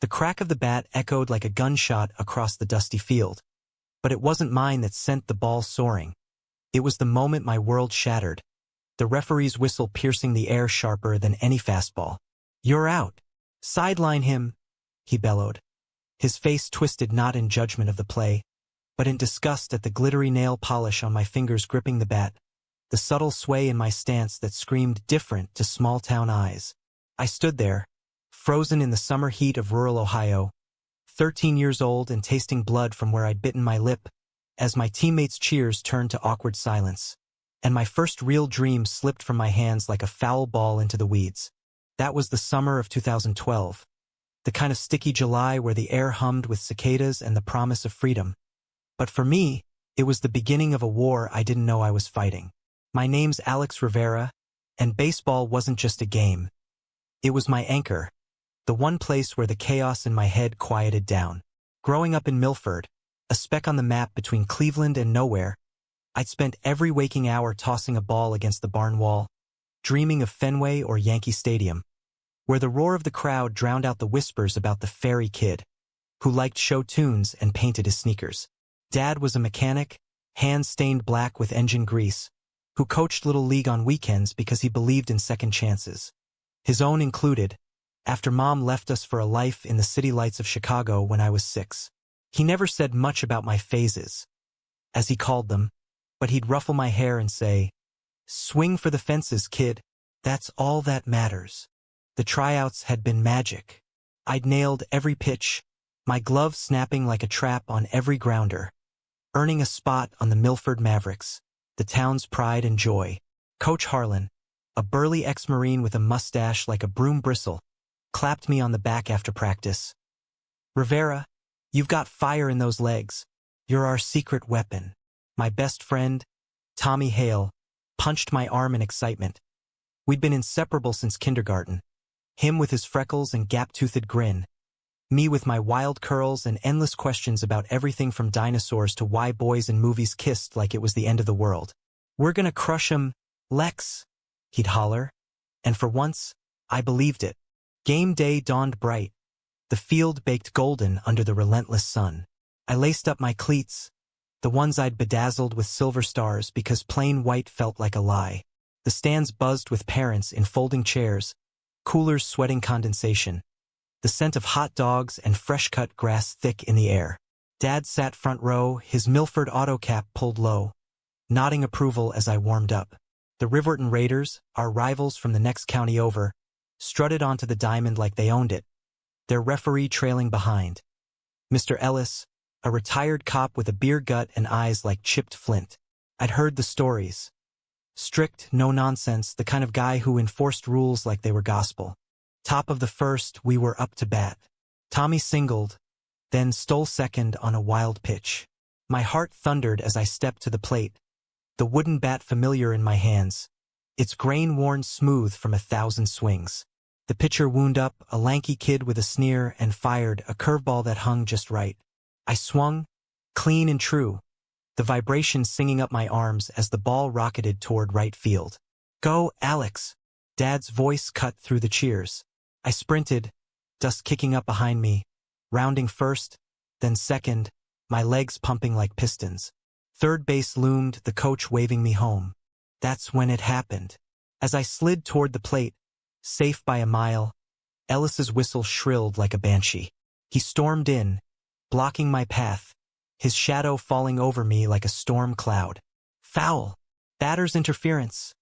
The crack of the bat echoed like a gunshot across the dusty field. But it wasn't mine that sent the ball soaring. It was the moment my world shattered, the referee's whistle piercing the air sharper than any fastball. "You're out. Sideline him," he bellowed. His face twisted not in judgment of the play, but in disgust at the glittery nail polish on my fingers gripping the bat, the subtle sway in my stance that screamed different to small-town eyes. I stood there, frozen in the summer heat of rural Ohio, 13 years old and tasting blood from where I'd bitten my lip, as my teammates' cheers turned to awkward silence, and my first real dream slipped from my hands like a foul ball into the weeds. That was the summer of 2012, the kind of sticky July where the air hummed with cicadas and the promise of freedom. But for me, it was the beginning of a war I didn't know I was fighting. My name's Alex Rivera, and baseball wasn't just a game. It was my anchor, the one place where the chaos in my head quieted down. Growing up in Milford, a speck on the map between Cleveland and nowhere, I'd spent every waking hour tossing a ball against the barn wall, dreaming of Fenway or Yankee Stadium, where the roar of the crowd drowned out the whispers about the fairy kid, who liked show tunes and painted his sneakers. Dad was a mechanic, hands stained black with engine grease, who coached Little League on weekends because he believed in second chances. His own included, after Mom left us for a life in the city lights of Chicago when I was 6. He never said much about my phases, as he called them, but he'd ruffle my hair and say, "Swing for the fences, kid. That's all that matters." The tryouts had been magic. I'd nailed every pitch, my glove snapping like a trap on every grounder, earning a spot on the Milford Mavericks, the town's pride and joy. Coach Harlan, a burly ex-Marine with a mustache like a broom bristle, clapped me on the back after practice. "Rivera, you've got fire in those legs. You're our secret weapon." My best friend, Tommy Hale, punched my arm in excitement. We'd been inseparable since kindergarten. Him with his freckles and gap-toothed grin. Me with my wild curls and endless questions about everything from dinosaurs to why boys in movies kissed like it was the end of the world. "We're gonna crush 'em, Lex," he'd holler. And for once, I believed it. Game day dawned bright. The field baked golden under the relentless sun. I laced up my cleats, the ones I'd bedazzled with silver stars because plain white felt like a lie. The stands buzzed with parents in folding chairs, coolers sweating condensation, the scent of hot dogs and fresh-cut grass thick in the air. Dad sat front row, his Milford auto cap pulled low, nodding approval as I warmed up. The Riverton Raiders, our rivals from the next county over, strutted onto the diamond like they owned it, their referee trailing behind. Mr. Ellis, a retired cop with a beer gut and eyes like chipped flint. I'd heard the stories. Strict, no nonsense, the kind of guy who enforced rules like they were gospel. Top of the first, we were up to bat. Tommy singled, then stole second on a wild pitch. My heart thundered as I stepped to the plate, the wooden bat familiar in my hands, its grain worn smooth from 1,000 swings. The pitcher wound up, a lanky kid with a sneer, and fired a curveball that hung just right. I swung, clean and true, the vibration singing up my arms as the ball rocketed toward right field. "Go, Alex!" Dad's voice cut through the cheers. I sprinted, dust kicking up behind me, rounding first, then second, my legs pumping like pistons. Third base loomed, the coach waving me home. That's when it happened. As I slid toward the plate, safe by a mile, Ellis's whistle shrilled like a banshee. He stormed in, blocking my path, his shadow falling over me like a storm cloud. "Foul! Batter's interference!"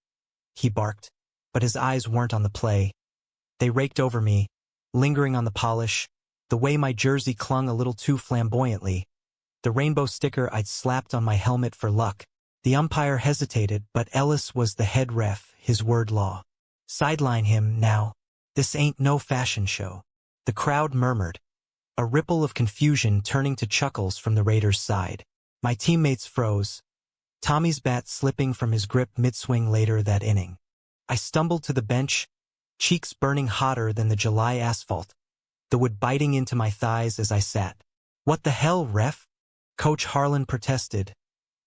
he barked, but his eyes weren't on the play. They raked over me, lingering on the polish, the way my jersey clung a little too flamboyantly, the rainbow sticker I'd slapped on my helmet for luck. The umpire hesitated, but Ellis was the head ref, his word law. "Sideline him, now. This ain't no fashion show." The crowd murmured, a ripple of confusion turning to chuckles from the Raiders' side. My teammates froze, Tommy's bat slipping from his grip mid-swing later that inning. I stumbled to the bench, cheeks burning hotter than the July asphalt, the wood biting into my thighs as I sat. "What the hell, ref?" Coach Harlan protested,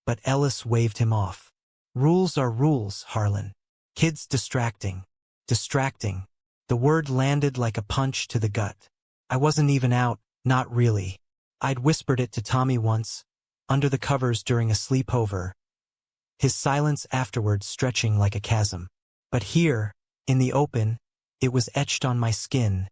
but Ellis waved him off. "Rules are rules, Harlan. Kids distracting. Distracting." The word landed like a punch to the gut. I wasn't even out, not really. I'd whispered it to Tommy once, under the covers during a sleepover, his silence afterwards stretching like a chasm. But here, in the open, it was etched on my skin,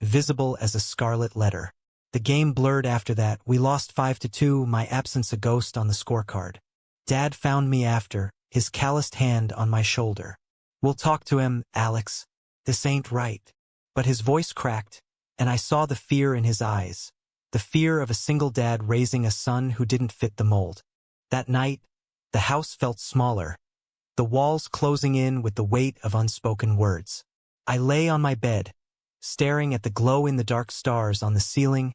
visible as a scarlet letter. The game blurred after that. We lost 5-2, my absence a ghost on the scorecard. Dad found me after, his calloused hand on my shoulder. "We'll talk to him, Alex. This ain't right." But his voice cracked, and I saw the fear in his eyes. The fear of a single dad raising a son who didn't fit the mold. That night, the house felt smaller, the walls closing in with the weight of unspoken words. I lay on my bed, staring at the glow-in-the-dark stars on the ceiling,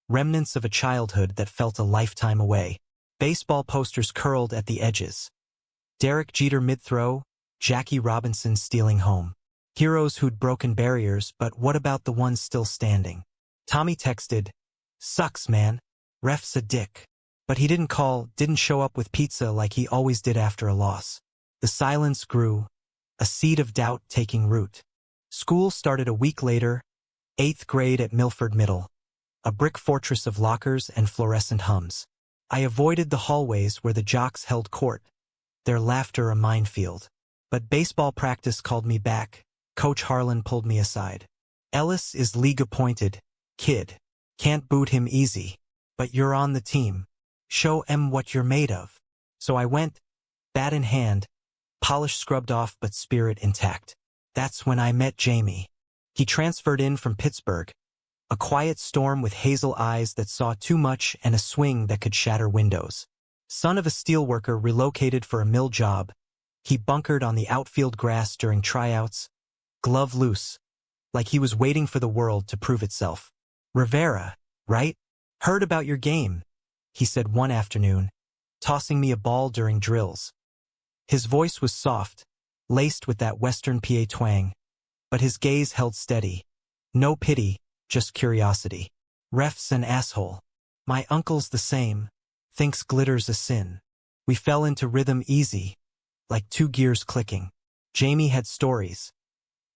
remnants of a childhood that felt a lifetime away. Baseball posters curled at the edges. Derek Jeter mid-throw, Jackie Robinson stealing home. Heroes who'd broken barriers, but what about the ones still standing? Tommy texted, "Sucks, man. Ref's a dick." But he didn't show up with pizza like he always did after a loss. The silence grew, a seed of doubt taking root. School started a week later, 8th grade at Milford Middle. A brick fortress of lockers and fluorescent hums. I avoided the hallways where the jocks held court, their laughter a minefield. But baseball practice called me back. Coach Harlan pulled me aside. "Ellis is league-appointed, kid. Can't boot him easy. But you're on the team. Show 'em what you're made of." So I went, bat in hand, polish scrubbed off but spirit intact. That's when I met Jamie. He transferred in from Pittsburgh, a quiet storm with hazel eyes that saw too much and a swing that could shatter windows. Son of a steelworker relocated for a mill job, he bunkered on the outfield grass during tryouts, glove loose, like he was waiting for the world to prove itself. "Rivera, right? Heard about your game," he said one afternoon, tossing me a ball during drills. His voice was soft, laced with that Western PA twang, but his gaze held steady. No pity, just curiosity. "Ref's an asshole. My uncle's the same, thinks glitter's a sin." We fell into rhythm easy, like two gears clicking. Jamie had stories.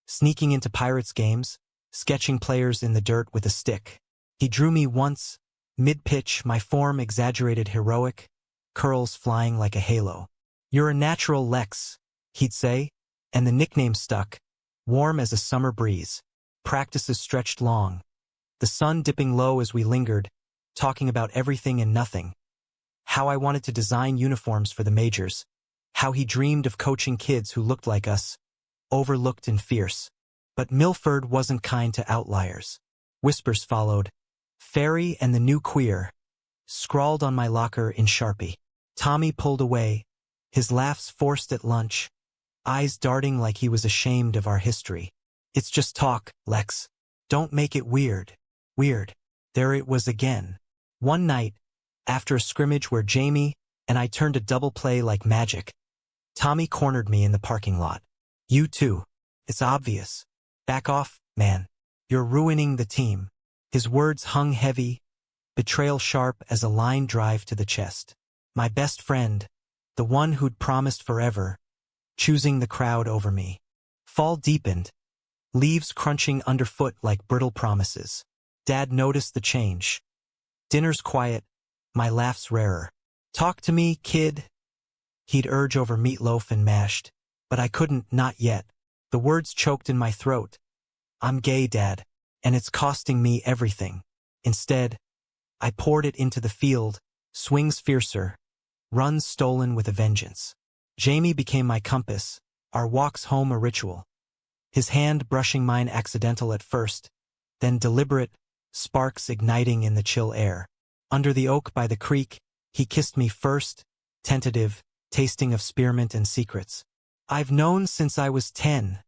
Sneaking into Pirates games, sketching players in the dirt with a stick. He drew me once, mid-pitch, my form exaggerated heroic, curls flying like a halo. "You're a natural, Lex," he'd say, and the nickname stuck, warm as a summer breeze. Practices stretched long, the sun dipping low as we lingered, talking about everything and nothing. How I wanted to design uniforms for the majors. How he dreamed of coaching kids who looked like us, overlooked and fierce. But Milford wasn't kind to outliers. Whispers followed. "Fairy and the new queer," scrawled on my locker in Sharpie. Tommy pulled away, his laughs forced at lunch, eyes darting like he was ashamed of our history. "It's just talk, Lex. Don't make it weird." Weird. There it was again. One night, after a scrimmage where Jamie and I turned a double play like magic, Tommy cornered me in the parking lot. "You too. It's obvious. Back off, man. You're ruining the team." His words hung heavy, betrayal sharp as a line drive to the chest. My best friend, the one who'd promised forever, choosing the crowd over me. Fall deepened, leaves crunching underfoot like brittle promises. Dad noticed the change. Dinner's quiet, my laughs rarer. "Talk to me, kid," he'd urge over meatloaf and mashed, but I couldn't, not yet. The words choked in my throat. "I'm gay, Dad, and it's costing me everything." Instead, I poured it into the field, swings fiercer, runs stolen with a vengeance. Jamie became my compass, our walks home a ritual. His hand brushing mine accidental at first, then deliberate, sparks igniting in the chill air. Under the oak by the creek, he kissed me first, tentative, tasting of spearmint and secrets. "I've known since I was 10,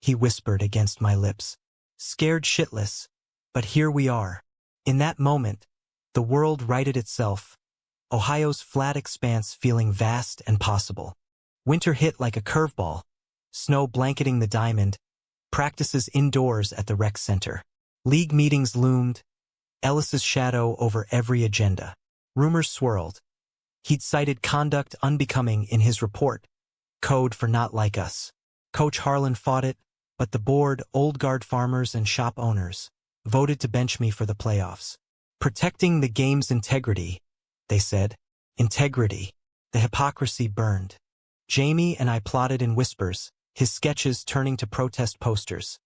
he whispered against my lips. Scared shitless, but here we are. In that moment, the world righted itself, Ohio's flat expanse feeling vast and possible. Winter hit like a curveball, snow blanketing the diamond, practices indoors at the rec center. League meetings loomed, Ellis's shadow over every agenda. Rumors swirled. He'd cited conduct unbecoming in his report, code for not like us. Coach Harlan fought it, but the board, old guard farmers and shop owners, voted to bench me for the playoffs. Protecting the game's integrity, they said. Integrity. The hypocrisy burned. Jamie and I plotted in whispers, his sketches turning to protest posters.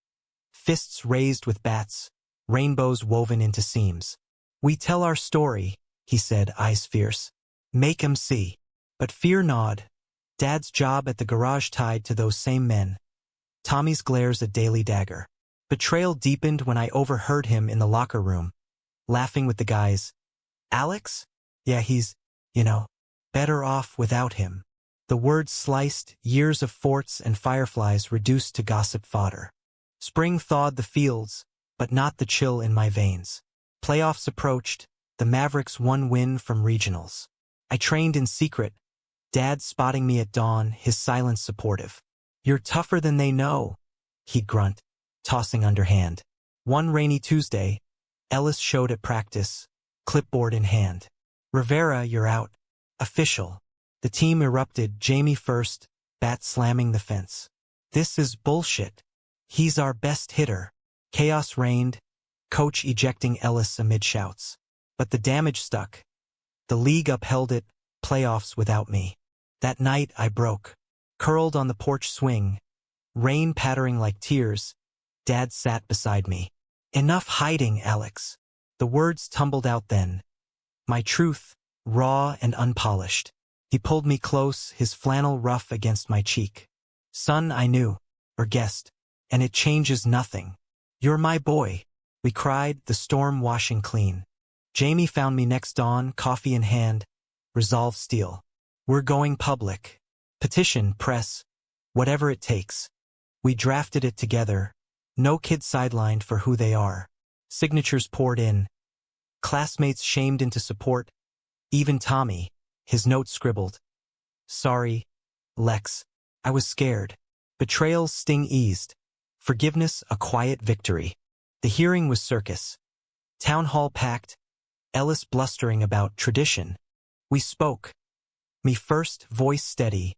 Fists raised with bats, rainbows woven into seams. We tell our story, he said, eyes fierce. Make 'em see. But fear gnawed. Dad's job at the garage tied to those same men. Tommy's glares a daily dagger. Betrayal deepened when I overheard him in the locker room, laughing with the guys. Alex? Yeah, he's, better off without him. The words sliced, years of forts and fireflies reduced to gossip fodder. Spring thawed the fields, but not the chill in my veins. Playoffs approached, the Mavericks one win from regionals. I trained in secret, Dad spotting me at dawn, his silence supportive. You're tougher than they know, he'd grunt, tossing underhand. One rainy Tuesday, Ellis showed at practice, clipboard in hand. Rivera, you're out. Official. The team erupted, Jamie first, bat slamming the fence. This is bullshit. He's our best hitter. Chaos reigned, coach ejecting Ellis amid shouts. But the damage stuck. The league upheld it, playoffs without me. That night I broke. Curled on the porch swing, rain pattering like tears, Dad sat beside me. Enough hiding, Alex. The words tumbled out then. My truth, raw and unpolished. He pulled me close, his flannel rough against my cheek. Son, I knew, or guessed, and it changes nothing. You're my boy, we cried, the storm washing clean. Jamie found me next dawn, coffee in hand, resolve steel. We're going public. Petition, press, whatever it takes. We drafted it together. No kid sidelined for who they are. Signatures poured in. Classmates shamed into support. Even Tommy, his note scribbled. Sorry, Lex. I was scared. Betrayal's sting eased. Forgiveness a quiet victory. The hearing was circus. Town hall packed. Ellis blustering about tradition. We spoke. Me first, voice steady.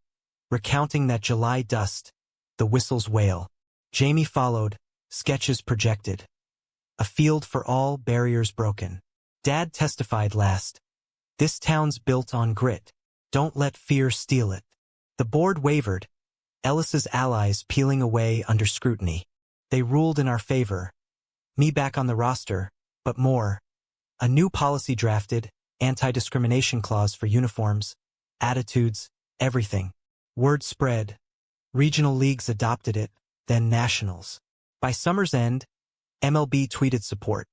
Recounting that July dust. The whistle's wail. Jamie followed. Sketches projected. A field for all, barriers broken. Dad testified last. This town's built on grit. Don't let fear steal it. The board wavered. Ellis's allies peeling away under scrutiny. They ruled in our favor. Me back on the roster, but more. A new policy drafted, anti-discrimination clause for uniforms, attitudes, everything. Word spread. Regional leagues adopted it, then nationals. By summer's end, MLB tweeted support.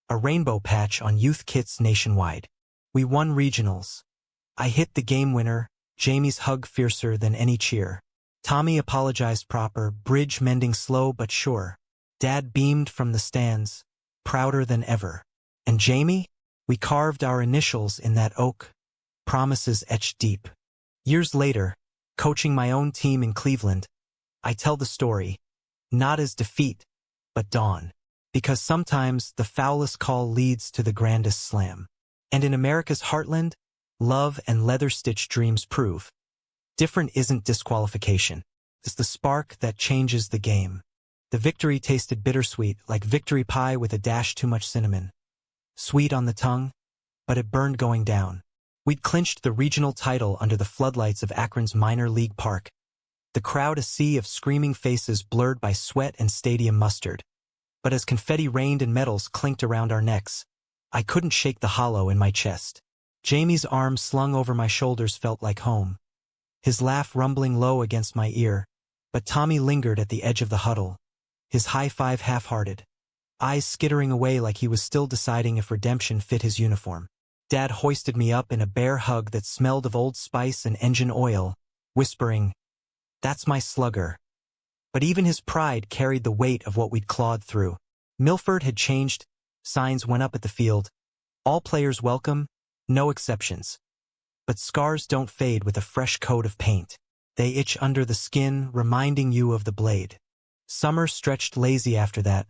A rainbow patch on youth kits nationwide. We won regionals. I hit the game winner, Jamie's hug fiercer than any cheer. Tommy apologized proper, bridge mending slow but sure. Dad beamed from the stands, prouder than ever. And Jamie? We carved our initials in that oak, promises etched deep. Years later, coaching my own team in Cleveland, I tell the story, not as defeat, but dawn. Because sometimes the foulest call leads to the grandest slam. And in America's heartland, love and leather-stitched dreams prove. Different isn't disqualification. It's the spark that changes the game. The victory tasted bittersweet, like victory pie with a dash too much cinnamon. Sweet on the tongue, but it burned going down. We'd clinched the regional title under the floodlights of Akron's minor league park. The crowd a sea of screaming faces blurred by sweat and stadium mustard. But as confetti rained and medals clinked around our necks, I couldn't shake the hollow in my chest. Jamie's arms slung over my shoulders felt like home. His laugh rumbling low against my ear, but Tommy lingered at the edge of the huddle, his high five half-hearted, eyes skittering away like he was still deciding if redemption fit his uniform. Dad hoisted me up in a bear hug that smelled of Old Spice and engine oil, whispering, "That's my slugger." But even his pride carried the weight of what we'd clawed through. Milford had changed, signs went up at the field. All players welcome, no exceptions. But scars don't fade with a fresh coat of paint. They itch under the skin, reminding you of the blade. Summer stretched lazy after that,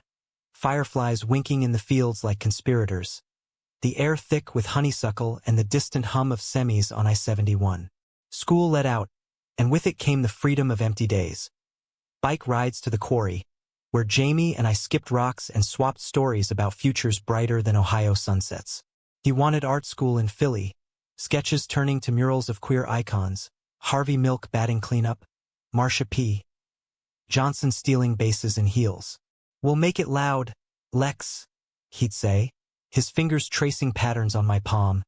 fireflies winking in the fields like conspirators. The air thick with honeysuckle and the distant hum of semis on I-71. School let out, and with it came the freedom of empty days. Bike rides to the quarry, where Jamie and I skipped rocks and swapped stories about futures brighter than Ohio sunsets. He wanted art school in Philly, sketches turning to murals of queer icons, Harvey Milk batting cleanup, Marsha P. Johnson stealing bases in heels. "We'll make it loud, Lex," he'd say, his fingers tracing patterns on my palm,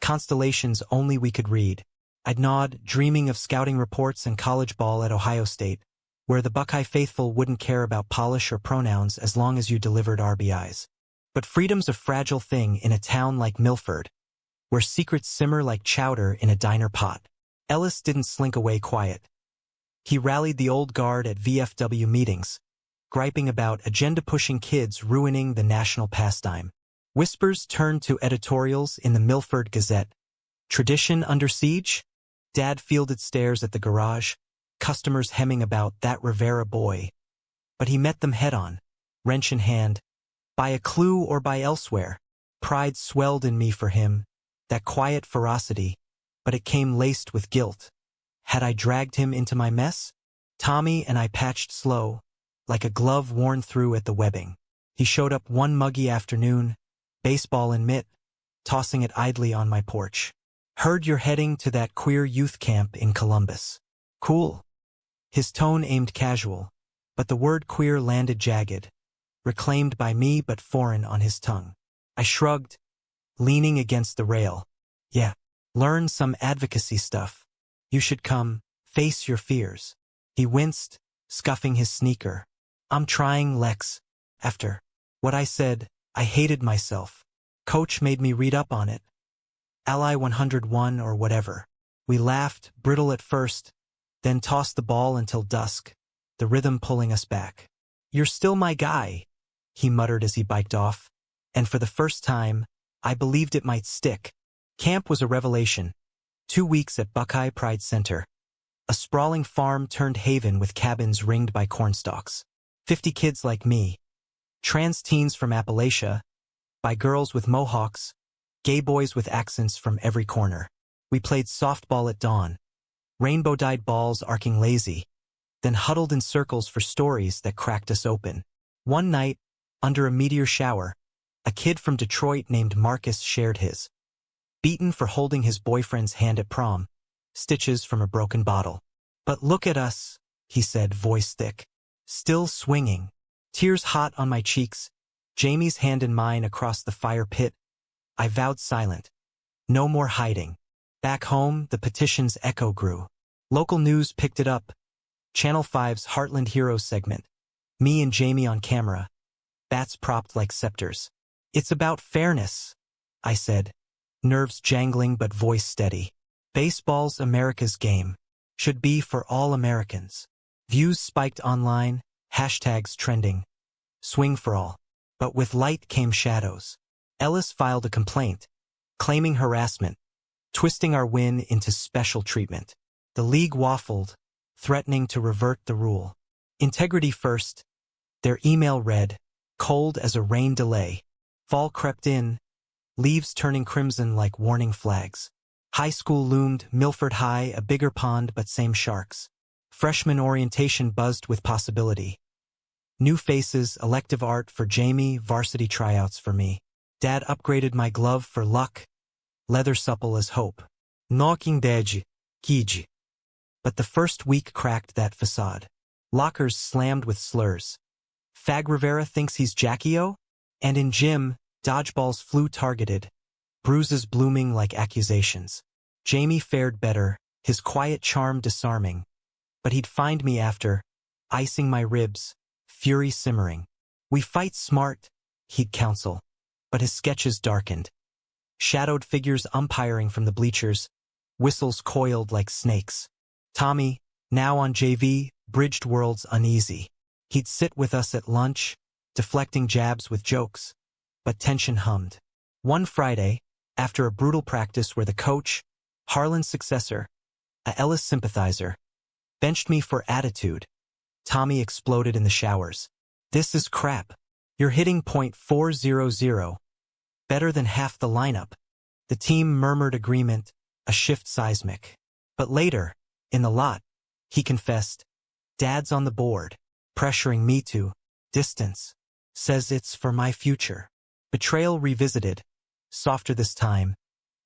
constellations only we could read. I'd nod, dreaming of scouting reports and college ball at Ohio State, where the Buckeye faithful wouldn't care about polish or pronouns as long as you delivered RBIs. But freedom's a fragile thing in a town like Milford, where secrets simmer like chowder in a diner pot. Ellis didn't slink away quiet. He rallied the old guard at VFW meetings, griping about agenda-pushing kids ruining the national pastime. Whispers turned to editorials in the Milford Gazette. Tradition under siege? Dad fielded stares at the garage, customers hemming about that Rivera boy. But he met them head-on, wrench in hand. By a clue or by elsewhere, pride swelled in me for him, that quiet ferocity, but it came laced with guilt. Had I dragged him into my mess? Tommy and I patched slow, like a glove worn through at the webbing. He showed up one muggy afternoon, baseball in mitt, tossing it idly on my porch. "Heard you're heading to that queer youth camp in Columbus. Cool." His tone aimed casual, but the word queer landed jagged, reclaimed by me but foreign on his tongue. I shrugged, leaning against the rail. "Yeah, learn some advocacy stuff. You should come, face your fears." He winced, scuffing his sneaker. "I'm trying, Lex." After what I said, I hated myself. Coach made me read up on it. Ally 101 or whatever. We laughed, brittle at first, then tossed the ball until dusk, the rhythm pulling us back. "You're still my guy," he muttered as he biked off, and for the first time, I believed it might stick. Camp was a revelation. 2 weeks at Buckeye Pride Center. A sprawling farm turned haven with cabins ringed by cornstalks. 50 kids like me. Trans teens from Appalachia, by girls with mohawks, gay boys with accents from every corner. We played softball at dawn, rainbow-dyed balls arcing lazy, then huddled in circles for stories that cracked us open. One night, under a meteor shower, a kid from Detroit named Marcus shared his. Beaten for holding his boyfriend's hand at prom, stitches from a broken bottle. "But look at us," he said, voice thick. Still swinging. Tears hot on my cheeks, Jamie's hand in mine across the fire pit. I vowed silent. No more hiding. Back home, the petition's echo grew. Local news picked it up. Channel 5's Heartland Heroes segment. Me and Jamie on camera. Bats propped like scepters. "It's about fairness," I said, nerves jangling but voice steady. "Baseball's America's game. Should be for all Americans." Views spiked online, hashtags trending. Swing for all. But with light came shadows. Ellis filed a complaint, claiming harassment, twisting our win into special treatment. The league waffled, threatening to revert the rule. Integrity first. Their email read, cold as a rain delay. Fall crept in, leaves turning crimson like warning flags. High school loomed, Milford High, a bigger pond but same sharks. Freshman orientation buzzed with possibility. New faces, elective art for Jamie, varsity tryouts for me. Dad upgraded my glove for luck, leather supple as hope. Knocking dead, Kij. But the first week cracked that facade. Lockers slammed with slurs. Fag Rivera thinks he's Jackie-O? And in gym, dodgeballs flew targeted, bruises blooming like accusations. Jamie fared better, his quiet charm disarming. But he'd find me after, icing my ribs, fury simmering. "We fight smart," he'd counsel, but his sketches darkened. Shadowed figures umpiring from the bleachers, whistles coiled like snakes. Tommy, now on JV, bridged worlds uneasy. He'd sit with us at lunch, deflecting jabs with jokes, but tension hummed. One Friday, after a brutal practice where the coach, Harlan's successor, a Ellis sympathizer, benched me for attitude, Tommy exploded in the showers. "This is crap. You're hitting .400. Better than half the lineup." The team murmured agreement, a shift seismic. But later, in the lot, he confessed, "Dad's on the board, pressuring me to Distance. Says it's for my future. Betrayal revisited. Softer this time.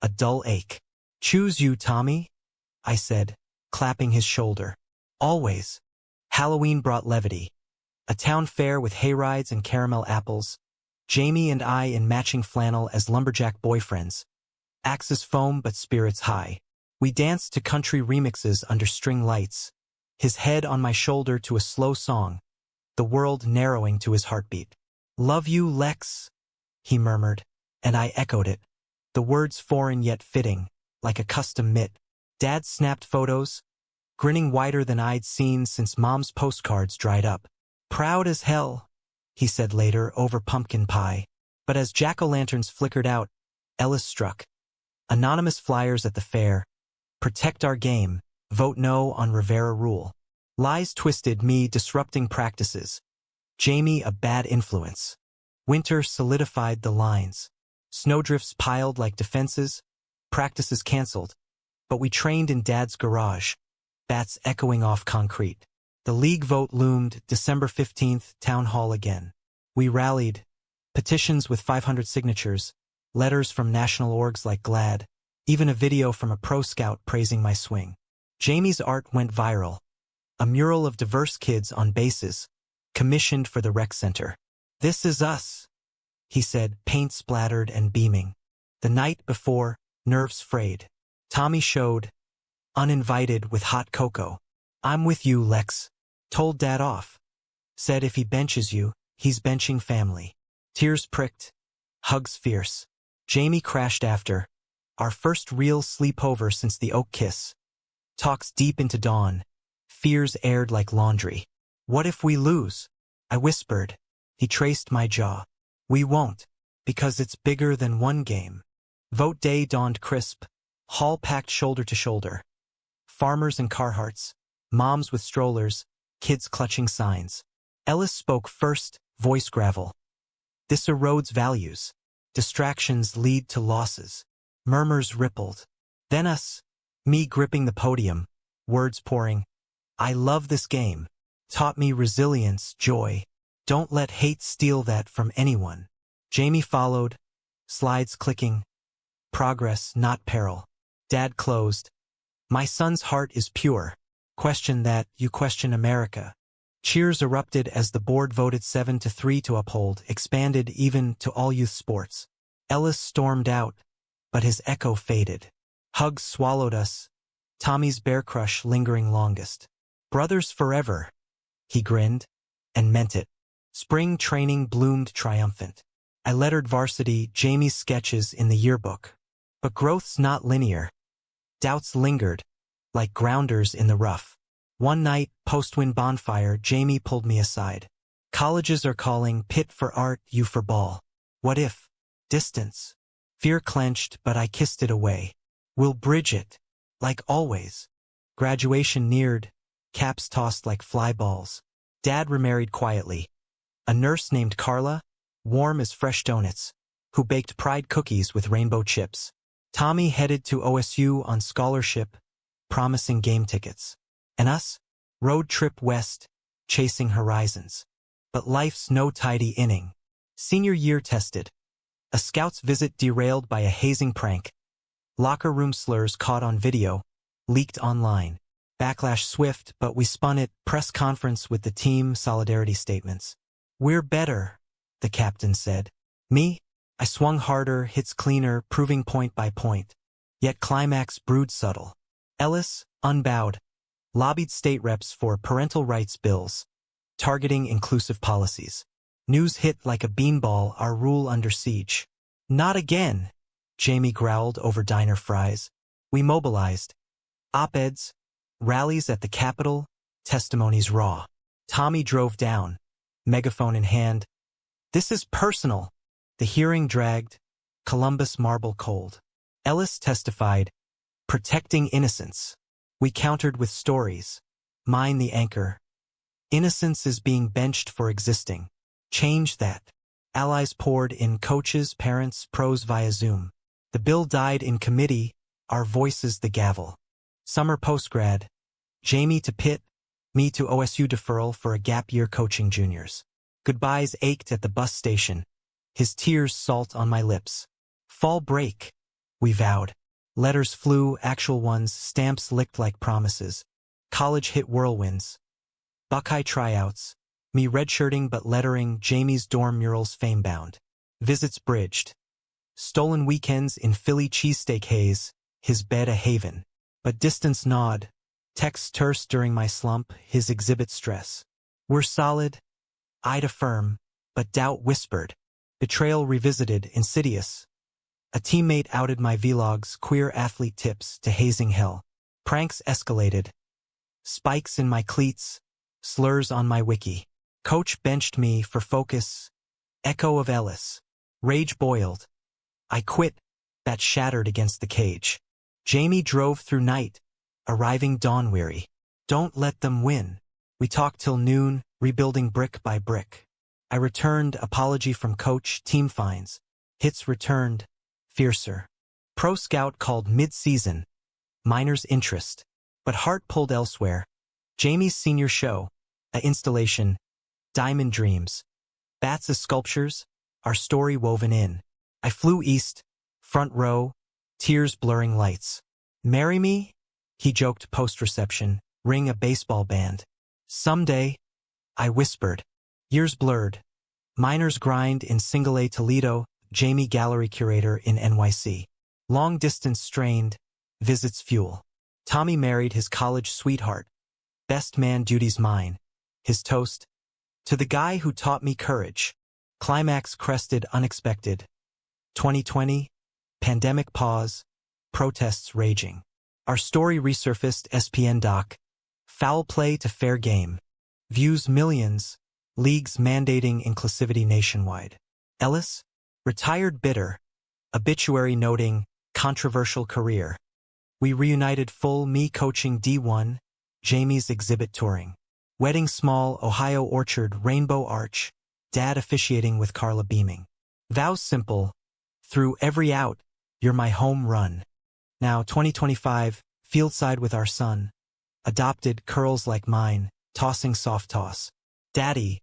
A dull ache. Choose you, Tommy, I said, clapping his shoulder. Always. Halloween brought levity. A town fair with hayrides and caramel apples. Jamie and I in matching flannel as lumberjack boyfriends. Axes foam but spirits high. We danced to country remixes under string lights. His head on my shoulder to a slow song, the world narrowing to his heartbeat. Love you, Lex, he murmured, and I echoed it. The words foreign yet fitting, like a custom mitt. Dad snapped photos, grinning wider than I'd seen since Mom's postcards dried up. Proud as hell, he said later over pumpkin pie. But as jack-o'-lanterns flickered out, Ellis struck. Anonymous flyers at the fair. Protect our game. Vote no on Rivera rule. Lies twisted, me disrupting practices. Jamie a bad influence. Winter solidified the lines. Snowdrifts piled like defenses. Practices canceled. But we trained in Dad's garage. Bats echoing off concrete. The league vote loomed, December 15th, town hall again. We rallied. Petitions with 500 signatures. Letters from national orgs like GLAD. Even a video from a pro scout praising my swing. Jamie's art went viral. A mural of diverse kids on bases, commissioned for the rec center. This is us, he said, paint splattered and beaming. The night before, nerves frayed. Tommy showed, uninvited with hot cocoa. I'm with you, Lex. Told Dad off. Said if he benches you, he's benching family. Tears pricked. Hugs fierce. Jamie crashed after. Our first real sleepover since the oak kiss. Talks deep into dawn. Fears aired like laundry. What if we lose? I whispered. He traced my jaw. We won't, because it's bigger than one game. Vote day dawned crisp. Hall packed shoulder to shoulder. Farmers and Carhartts. Moms with strollers. Kids clutching signs. Ellis spoke first, voice gravel. This erodes values. Distractions lead to losses. Murmurs rippled. Then us. Me gripping the podium. Words pouring. I love this game. Taught me resilience, joy. Don't let hate steal that from anyone. Jamie followed. Slides clicking. Progress, not peril. Dad closed. My son's heart is pure. Question that, you question America. Cheers erupted as the board voted 7-3 to uphold, expanded even to all youth sports. Ellis stormed out, but his echo faded. Hugs swallowed us. Tommy's bear crush lingering longest. Brothers forever. He grinned, and meant it. Spring training bloomed triumphant. I lettered varsity, Jamie's sketches in the yearbook. But growth's not linear. Doubts lingered, like grounders in the rough. One night, post-win bonfire, Jamie pulled me aside. Colleges are calling, Pitt for art, you for ball. What if? Distance. Fear clenched, but I kissed it away. We'll bridge it. Like always. Graduation neared. Caps tossed like fly balls. Dad remarried quietly. A nurse named Carla, warm as fresh donuts, who baked pride cookies with rainbow chips. Tommy headed to OSU on scholarship, promising game tickets. And us? Road trip west, chasing horizons. But life's no tidy inning. Senior year tested. A scout's visit derailed by a hazing prank. Locker room slurs caught on video, leaked online. Backlash swift, but we spun it, press conference with the team, solidarity statements. We're better, the captain said. Me? I swung harder, hits cleaner, proving point by point. Yet climax brewed subtle. Ellis, unbowed, lobbied state reps for parental rights bills, targeting inclusive policies. News hit like a beanball, our rule under siege. Not again, Jamie growled over diner fries. We mobilized. Op-eds, rallies at the Capitol, testimonies raw. Tommy drove down, megaphone in hand. This is personal. The hearing dragged, Columbus marble cold. Ellis testified, protecting innocence. We countered with stories. Mine the anchor. Innocence is being benched for existing. Change that. Allies poured in, coaches, parents, pros via Zoom. The bill died in committee, our voices the gavel. Summer postgrad. Jamie to Pitt, me to OSU deferral for a gap year coaching juniors. Goodbyes ached at the bus station, his tears salt on my lips. Fall break, we vowed. Letters flew, actual ones, stamps licked like promises. College hit whirlwinds. Buckeye tryouts, me redshirting but lettering, Jamie's dorm murals fame-bound. Visits bridged. Stolen weekends in Philly cheesesteak haze, his bed a haven. But distance gnawed, texts terse during my slump, his exhibit stress. We're solid, I'd affirm, but doubt whispered. Betrayal revisited, insidious. A teammate outed my vlogs, queer athlete tips to hazing hell. Pranks escalated. Spikes in my cleats, slurs on my wiki. Coach benched me for focus. Echo of Ellis. Rage boiled. I quit, bat shattered against the cage. Jamie drove through night, arriving dawn-weary. Don't let them win. We talked till noon, rebuilding brick by brick. I returned, apology from coach, team fines. Hits returned, fiercer. Pro scout called mid-season. Minors interest. But heart pulled elsewhere. Jamie's senior show, a installation, diamond dreams. Bats as sculptures, our story woven in. I flew east, front row, tears blurring lights. Marry me? He joked post-reception, ring a baseball band. Someday, I whispered. Years blurred. Minors grind in Single A Toledo, Jamie gallery curator in NYC. Long distance strained, visits fuel. Tommy married his college sweetheart. Best man duties mine. His toast. To the guy who taught me courage. Climax crested unexpected. 2020, pandemic pause, protests raging. Our story resurfaced, SPN doc. Foul play to fair game. Views millions, leagues mandating inclusivity nationwide. Ellis, retired bitter. Obituary noting, controversial career. We reunited full, me coaching D1, Jamie's exhibit touring. Wedding small, Ohio orchard, Rainbow Arch, dad officiating with Carla beaming. Vows simple, through every out, you're my home run. Now 2025, fieldside with our son. Adopted, curls like mine, tossing soft toss. Daddy,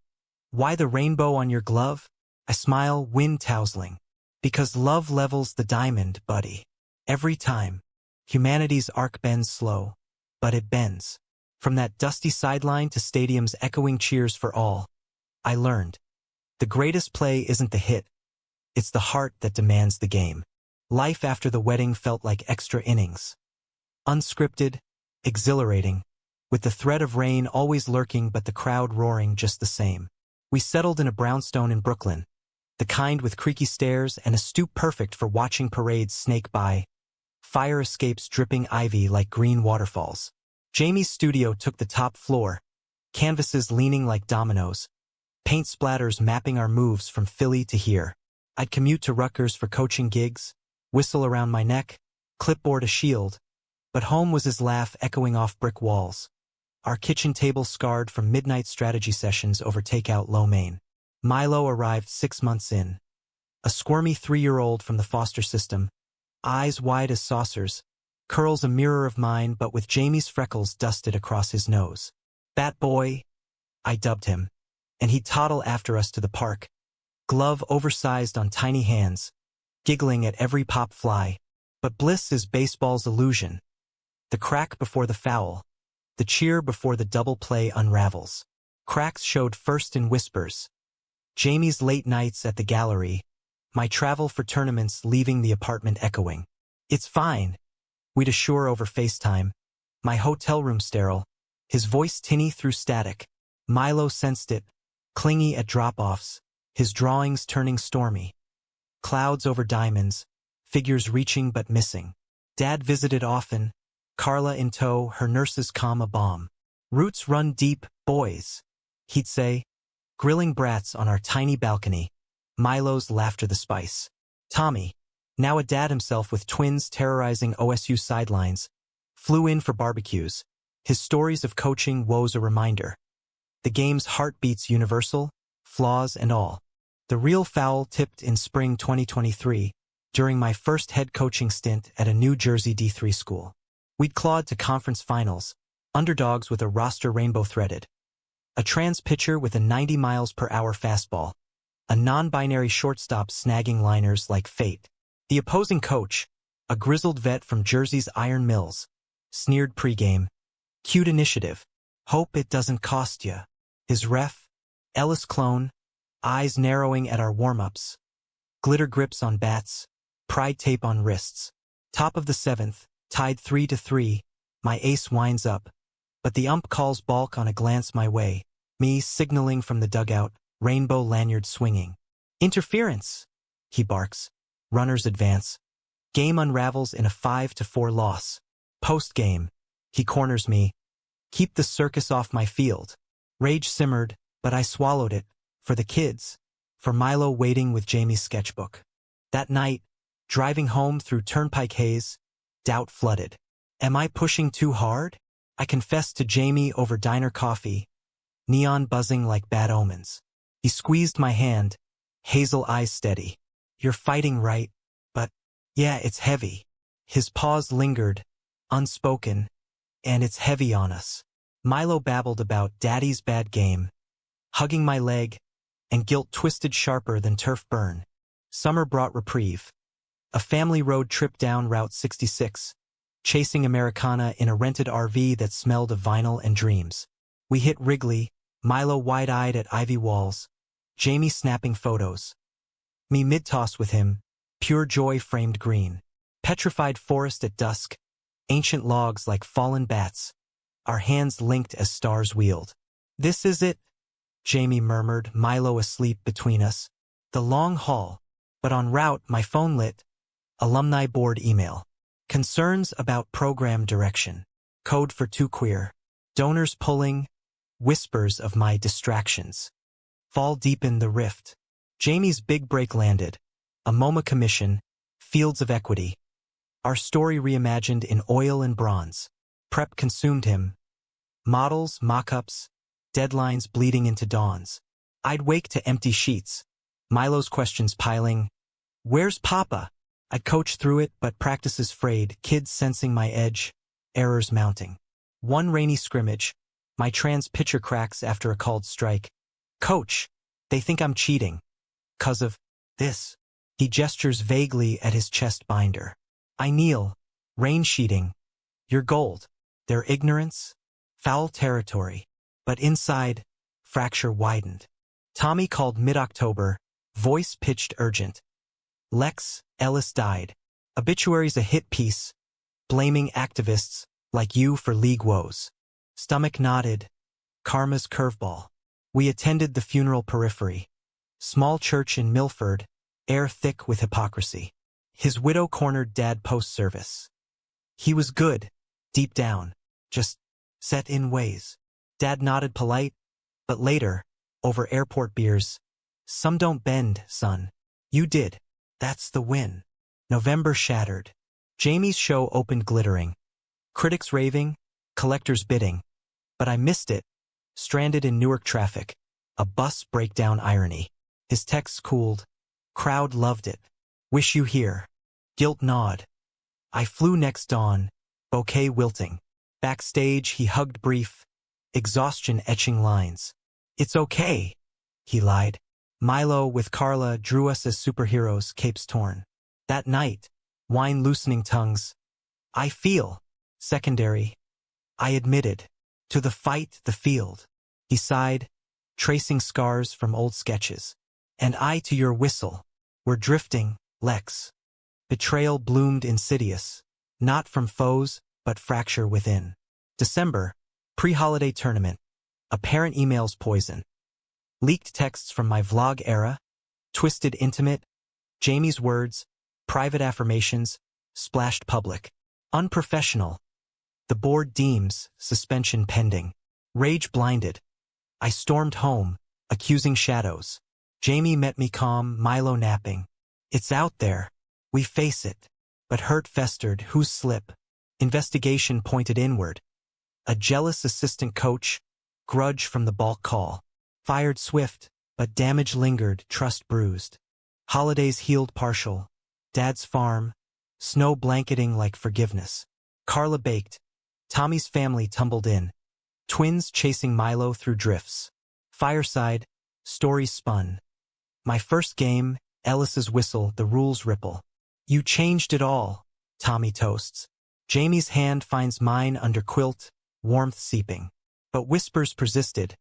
why the rainbow on your glove? I smile, wind tousling. Because love levels the diamond, buddy. Every time. Humanity's arc bends slow, but it bends. From that dusty sideline to stadiums echoing cheers for all. I learned. The greatest play isn't the hit. It's the heart that demands the game. Life after the wedding felt like extra innings. Unscripted, exhilarating, with the threat of rain always lurking but the crowd roaring just the same. We settled in a brownstone in Brooklyn, the kind with creaky stairs and a stoop perfect for watching parades snake by. Fire escapes dripping ivy like green waterfalls. Jamie's studio took the top floor, canvases leaning like dominoes, paint splatters mapping our moves from Philly to here. I'd commute to Rutgers for coaching gigs, whistle around my neck, clipboard a shield, but home was his laugh echoing off brick walls. Our kitchen table scarred from midnight strategy sessions over takeout lo mein. Milo arrived 6 months in. A squirmy 3-year-old from the foster system, eyes wide as saucers, curls a mirror of mine but with Jamie's freckles dusted across his nose. Bat boy, I dubbed him, and he'd toddle after us to the park, glove oversized on tiny hands, giggling at every pop fly. But bliss is baseball's illusion. The crack before the foul, the cheer before the double play unravels. Cracks showed first in whispers. Jamie's late nights at the gallery, my travel for tournaments leaving the apartment echoing. It's fine, we'd assure over FaceTime. My hotel room sterile, his voice tinny through static. Milo sensed it, clingy at drop-offs, his drawings turning stormy. Clouds over diamonds, figures reaching but missing. Dad visited often, Carla in tow, her nurses calm a bomb. Roots run deep, boys, he'd say, grilling brats on our tiny balcony. Milo's laughter the spice. Tommy, now a dad himself with twins terrorizing OSU sidelines, flew in for barbecues, his stories of coaching woes a reminder. The game's heartbeats universal, flaws and all. The real foul tipped in spring 2023, during my first head coaching stint at a New Jersey D3 school. We'd clawed to conference finals, underdogs with a roster rainbow threaded. A trans pitcher with a 90 miles per hour fastball. A non-binary shortstop snagging liners like fate. The opposing coach, a grizzled vet from Jersey's Iron Mills, sneered pregame. Cute initiative. Hope it doesn't cost ya. His ref, Ellis clone, eyes narrowing at our warm-ups. Glitter grips on bats, pride tape on wrists. Top of the 7th, tied 3-3, my ace winds up. But the ump calls balk on a glance my way, me signaling from the dugout, rainbow lanyard swinging. Interference, he barks. Runners advance. Game unravels in a 5-4 loss. Post-game, he corners me. Keep the circus off my field. Rage simmered, but I swallowed it. For the kids. For Milo waiting with Jamie's sketchbook. That night, driving home through turnpike haze, doubt flooded. Am I pushing too hard? I confessed to Jamie over diner coffee, neon buzzing like bad omens. He squeezed my hand, hazel eyes steady. You're fighting right, but, yeah, it's heavy. His pause lingered, unspoken, and it's heavy on us. Milo babbled about Daddy's bad game, hugging my leg, and guilt twisted sharper than turf burn. Summer brought reprieve. A family road trip down Route 66, chasing Americana in a rented RV that smelled of vinyl and dreams. We hit Wrigley, Milo wide-eyed at ivy walls, Jamie snapping photos. Me mid-toss with him, pure joy framed green. Petrified forest at dusk, ancient logs like fallen bats, our hands linked as stars wheeled. This is it, Jamie murmured, Milo asleep between us. The long haul, but en route my phone lit. Alumni board email. Concerns about program direction. Code for too queer. Donors pulling. Whispers of my distractions. Fall deepen the rift. Jamie's big break landed. A MoMA commission. Fields of equity. Our story reimagined in oil and bronze. Prep consumed him. Models, mock-ups, deadlines bleeding into dawns. I'd wake to empty sheets. Milo's questions piling. Where's Papa? I'd coach through it, but practices frayed, kids sensing my edge, errors mounting. One rainy scrimmage, my trans pitcher cracks after a called strike. Coach, they think I'm cheating. 'Cause of this. He gestures vaguely at his chest binder. I kneel, rain sheeting. You're gold. Their ignorance, foul territory. But inside, fracture widened. Tommy called mid-October, voice pitched urgent. Lex Ellis died. Obituary's a hit piece, blaming activists like you for league woes. Stomach nodded. Karma's curveball. We attended the funeral periphery. Small church in Milford, air thick with hypocrisy. His widow cornered Dad post-service. He was good, deep down, just set in ways. Dad nodded polite, but later, over airport beers, some don't bend, son. You did. That's the win. November shattered. Jamie's show opened glittering. Critics raving, collectors bidding. But I missed it. Stranded in Newark traffic. A bus breakdown irony. His texts cooled. Crowd loved it. Wish you here. Guilt nod. I flew next dawn. Bouquet wilting. Backstage he hugged brief. Exhaustion etching lines. It's okay. He lied. Milo with Carla drew us as superheroes, capes torn. That night, wine loosening tongues. I feel. Secondary. I admitted. To the fight, the field. He sighed, tracing scars from old sketches. And I to your whistle. We're drifting, Lex. Betrayal bloomed insidious. Not from foes, but fracture within. December, pre-holiday tournament. Apparent emails poison. Leaked texts from my vlog era, twisted intimate, Jamie's words, private affirmations, splashed public. Unprofessional. The board deems, suspension pending. Rage blinded. I stormed home, accusing shadows. Jamie met me calm, Milo napping. It's out there. We face it. But hurt festered, whose slip? Investigation pointed inward. A jealous assistant coach, grudge from the balk call. Fired swift, but damage lingered, trust bruised. Holidays healed partial. Dad's farm, snow blanketing like forgiveness. Carla baked. Tommy's family tumbled in. Twins chasing Milo through drifts. Fireside, stories spun. My first game, Ellis's whistle, the rules ripple. You changed it all, Tommy toasts. Jamie's hand finds mine under quilt, warmth seeping. But whispers persisted.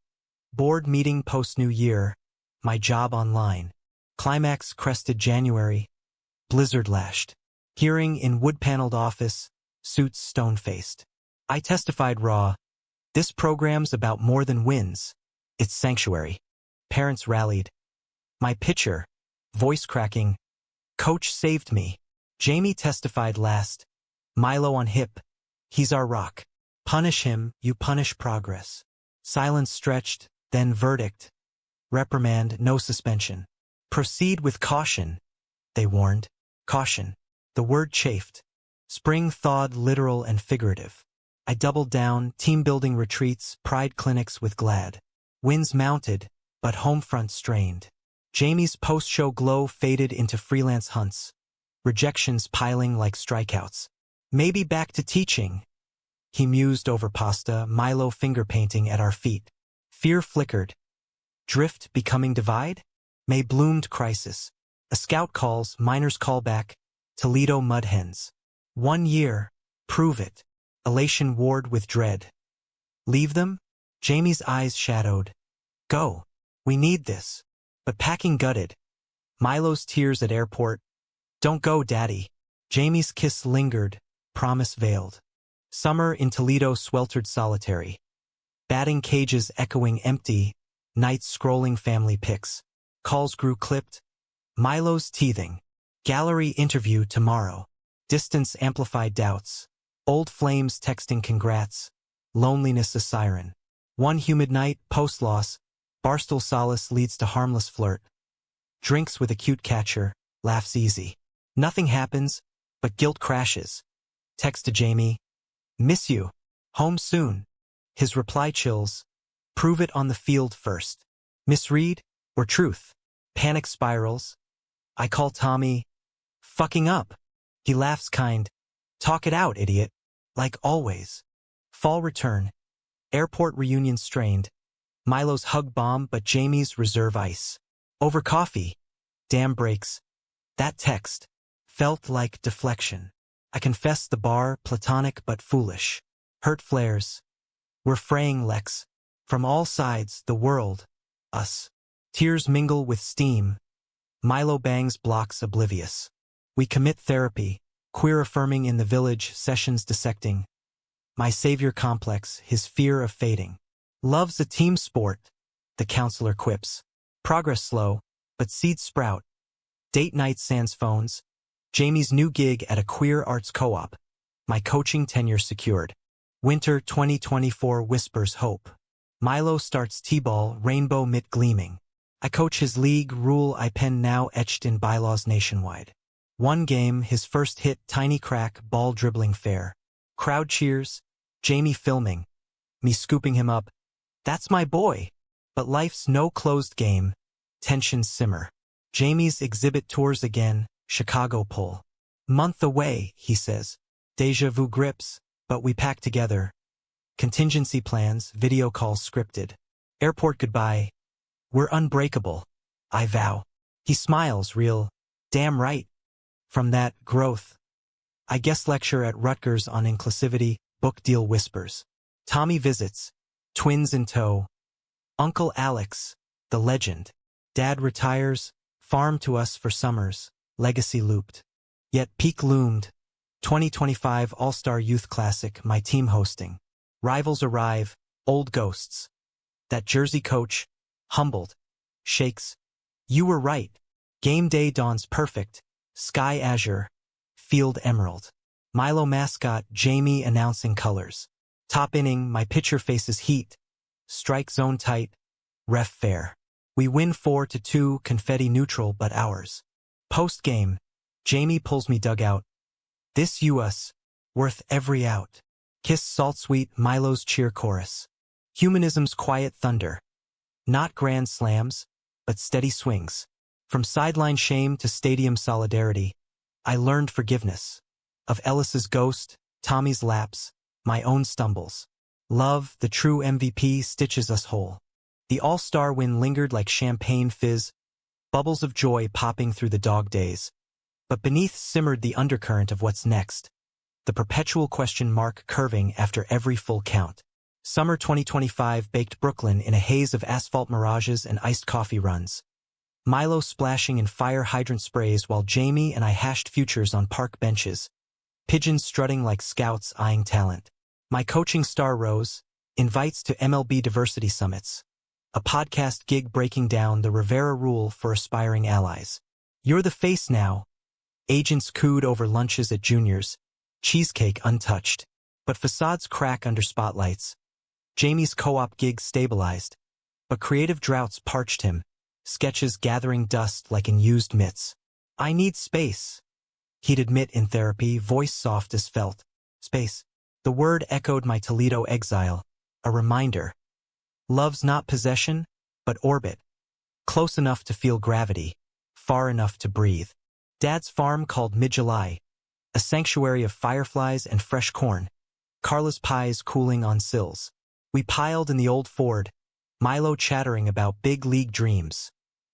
Board meeting post-New Year, my job online. Climax crested January, blizzard lashed. Hearing in wood-paneled office, suits stone-faced. I testified raw. This program's about more than wins. It's sanctuary. Parents rallied. My pitcher, voice cracking. Coach saved me. Jamie testified last. Milo on hip. He's our rock. Punish him, you punish progress. Silence stretched, then verdict. Reprimand, no suspension. Proceed with caution, they warned. Caution. The word chafed. Spring thawed, literal and figurative. I doubled down, team-building retreats, pride clinics with glad. Wins mounted, but home front strained. Jamie's post-show glow faded into freelance hunts. Rejections piling like strikeouts. Maybe back to teaching. He mused over pasta, Milo finger-painting at our feet. Fear flickered. Drift becoming divide? May bloomed crisis. A scout calls, miners call back. Toledo mud hens. 1 year. Prove it. Elation warred with dread. Leave them? Jamie's eyes shadowed. Go. We need this. But packing gutted. Milo's tears at airport. Don't go, Daddy. Jamie's kiss lingered, promise veiled. Summer in Toledo sweltered solitary. Batting cages echoing empty, nights scrolling family pics. Calls grew clipped. Milo's teething. Gallery interview tomorrow. Distance amplified doubts. Old flames texting congrats. Loneliness a siren. One humid night, post-loss. Barstool solace leads to harmless flirt. Drinks with a cute catcher, laughs easy. Nothing happens, but guilt crashes. Text to Jamie. Miss you. Home soon. His reply chills. Prove it on the field first. Misread or truth? Panic spirals. I call Tommy. Fucking up. He laughs kind. Talk it out, idiot. Like always. Fall return. Airport reunion strained. Milo's hug bomb, but Jamie's reserve ice. Over coffee. Dam breaks. That text felt like deflection. I confess the bar, platonic but foolish. Hurt flares. We're fraying, Lex. From all sides, the world. Us. Tears mingle with steam. Milo bangs blocks oblivious. We commit therapy. Queer affirming in the village, sessions dissecting. My savior complex, his fear of fading. Love's a team sport, the counselor quips. Progress slow, but seeds sprout. Date night sans phones. Jamie's new gig at a queer arts co-op. My coaching tenure secured. Winter 2024 whispers hope. Milo starts t-ball, rainbow mitt gleaming. I coach his league, rule I pen now etched in bylaws nationwide. One game, his first hit, tiny crack, ball dribbling fair. Crowd cheers, Jamie filming. Me scooping him up. That's my boy. But life's no closed game. Tensions simmer. Jamie's exhibit tours again, Chicago pull. Month away, he says. Deja vu grips, but we pack together. Contingency plans, video calls scripted. Airport goodbye. We're unbreakable, I vow. He smiles, real. Damn right. From that, growth. I guest lecture at Rutgers on inclusivity, book deal whispers. Tommy visits. Twins in tow. Uncle Alex, the legend. Dad retires, farm to us for summers, legacy looped. Yet peak loomed. 2025 All-Star Youth Classic, my team hosting. Rivals arrive, old ghosts. That Jersey coach, humbled, shakes. You were right. Game day dawns perfect. Sky azure, field emerald. Milo mascot, Jamie announcing colors. Top inning, my pitcher faces heat. Strike zone tight, ref fair. We win 4-2, confetti neutral but ours. Post-game, Jamie pulls me dugout. This us, worth every out. Kiss salt sweet, Milo's cheer chorus. Humanism's quiet thunder. Not grand slams, but steady swings. From sideline shame to stadium solidarity, I learned forgiveness. Of Ellis's ghost, Tommy's lapse, my own stumbles. Love, the true MVP, stitches us whole. The all-star win lingered like champagne fizz, bubbles of joy popping through the dog days. But beneath simmered the undercurrent of what's next, the perpetual question mark curving after every full count. Summer 2025 baked Brooklyn in a haze of asphalt mirages and iced coffee runs. Milo splashing in fire hydrant sprays while Jamie and I hashed futures on park benches. Pigeons strutting like scouts eyeing talent. My coaching star rose, invites to MLB diversity summits. A podcast gig breaking down the Rivera rule for aspiring allies. You're the face now. Agents cooed over lunches at juniors. Cheesecake untouched. But facades crack under spotlights. Jamie's co-op gig stabilized. But creative droughts parched him. Sketches gathering dust like in used mitts. I need space. He'd admit in therapy, voice soft as felt. Space. The word echoed my Toledo exile. A reminder. Love's not possession, but orbit. Close enough to feel gravity. Far enough to breathe. Dad's farm called Mid-July. A sanctuary of fireflies and fresh corn. Carla's pies cooling on sills. We piled in the old Ford. Milo chattering about big league dreams.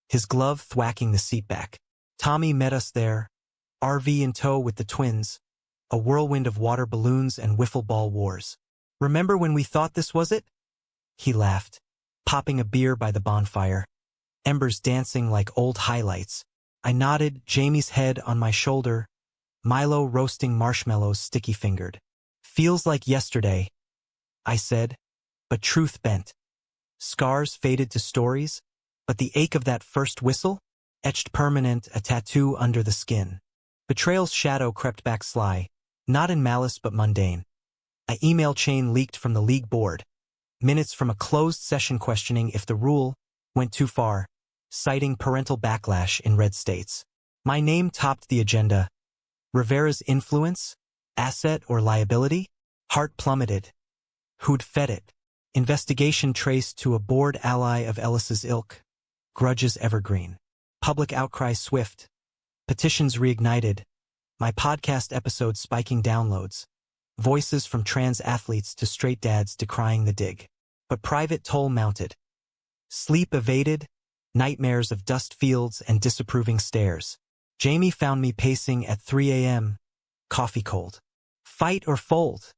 His glove thwacking the seat back. Tommy met us there. RV in tow with the twins. A whirlwind of water balloons and wiffle ball wars. Remember when we thought this was it? He laughed, popping a beer by the bonfire. Embers dancing like old highlights. I nodded, Jamie's head on my shoulder. Milo roasting marshmallows sticky-fingered. Feels like yesterday, I said, but truth bent. Scars faded to stories, but the ache of that first whistle, etched permanent, a tattoo under the skin. Betrayal's shadow crept back sly, not in malice but mundane. An email chain leaked from the league board. Minutes from a closed session questioning if the rule went too far, citing parental backlash in red states. My name topped the agenda. Rivera's influence? Asset or liability? Heart plummeted. Who'd fed it? Investigation traced to a board ally of Ellis's ilk. Grudges evergreen. Public outcry swift. Petitions reignited. My podcast episode spiking downloads. Voices from trans athletes to straight dads decrying the dig. But private toll mounted. Sleep evaded. Nightmares of dust fields and disapproving stares. Jamie found me pacing at 3 a.m. Coffee cold. Fight or fold?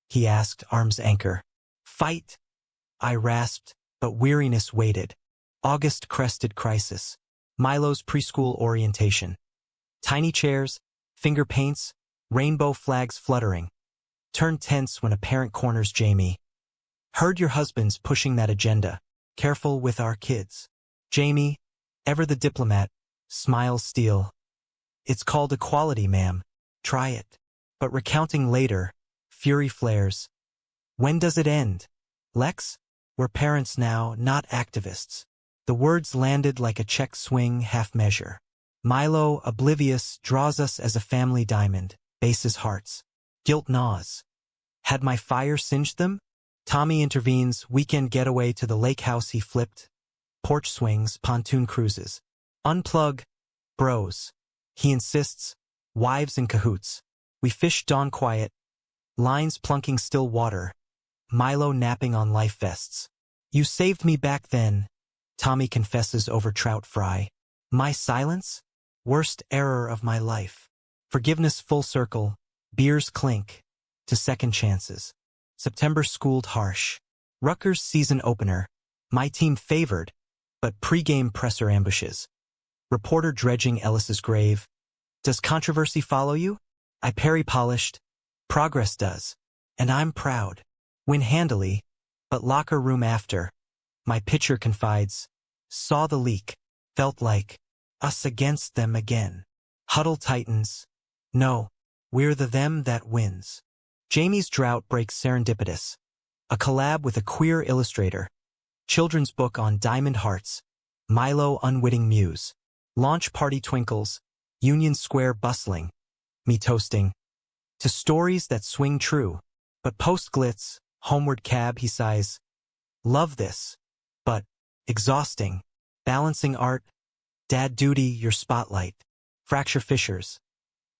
He asked, arms anchor. Fight, I rasped, but weariness waited. August crested crisis. Milo's preschool orientation. Tiny chairs, finger paints, rainbow flags fluttering. Turned tense when a parent corners Jamie. Heard your husband's pushing that agenda. Careful with our kids. Jamie, ever the diplomat, smiles steel. It's called equality, ma'am. Try it. But recounting later, fury flares. When does it end? Lex? We're parents now, not activists. The words landed like a check swing half measure. Milo, oblivious, draws us as a family diamond, bases hearts. Guilt gnaws. Had my fire singed them? Tommy intervenes, weekend getaway to the lake house he flipped. Porch swings, pontoon cruises. Unplug, bros. He insists, wives in cahoots. We fish dawn quiet, lines plunking still water. Milo napping on life vests. You saved me back then, Tommy confesses over trout fry. My silence? Worst error of my life. Forgiveness full circle, beers clink, to second chances. September schooled harsh. Rutgers season opener. My team favored, but pre-game presser ambushes. Reporter dredging Ellis's grave. Does controversy follow you? I parry-polished. Progress does. And I'm proud. Win handily, but locker room after. My pitcher confides. Saw the leak. Felt like us against them again. Huddle tightens. No, we're the them that wins. Jamie's drought breaks serendipitous. A collab with a queer illustrator. Children's book on diamond hearts. Milo unwitting muse. Launch party twinkles. Union Square bustling. Me toasting. To stories that swing true. But post-glitz, homeward cab he sighs. Love this. But, exhausting. Balancing art. Dad duty your spotlight. Fracture fissures.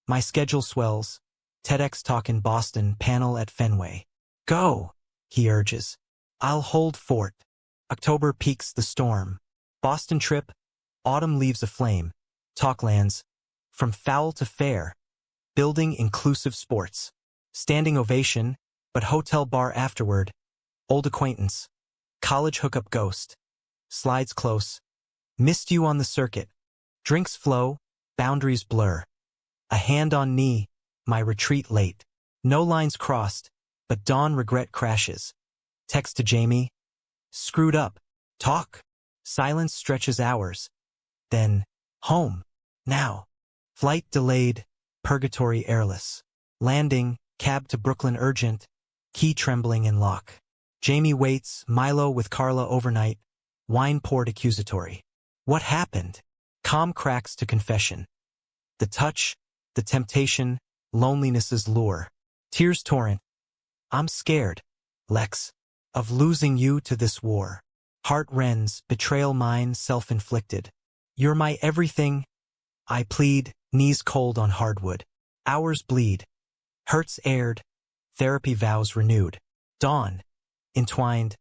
My schedule swells. TEDx talk in Boston, panel at Fenway. Go! he urges. I'll hold fort. October peaks the storm. Boston trip, autumn leaves aflame. Talklands, from foul to fair. Building inclusive sports. Standing ovation, but hotel bar afterward. Old acquaintance. College hookup ghost. Slides close. Missed you on the circuit. Drinks flow, boundaries blur. A hand on knee, my retreat late. No lines crossed, but dawn regret crashes. Text to Jamie. Screwed up. Talk. Silence stretches hours. Then, home. Now. Flight delayed, purgatory airless. Landing, cab to Brooklyn urgent, key trembling in lock. Jamie waits, Milo with Carla overnight, wine poured accusatory. What happened? Calm cracks to confession. The touch, the temptation, loneliness's lure. Tears torrent. I'm scared, Lex, of losing you to this war. Heart rends, betrayal mine, self-inflicted. You're my everything. I plead, knees cold on hardwood. Hours bleed. Hurts aired. Therapy vows renewed. Dawn. Entwined.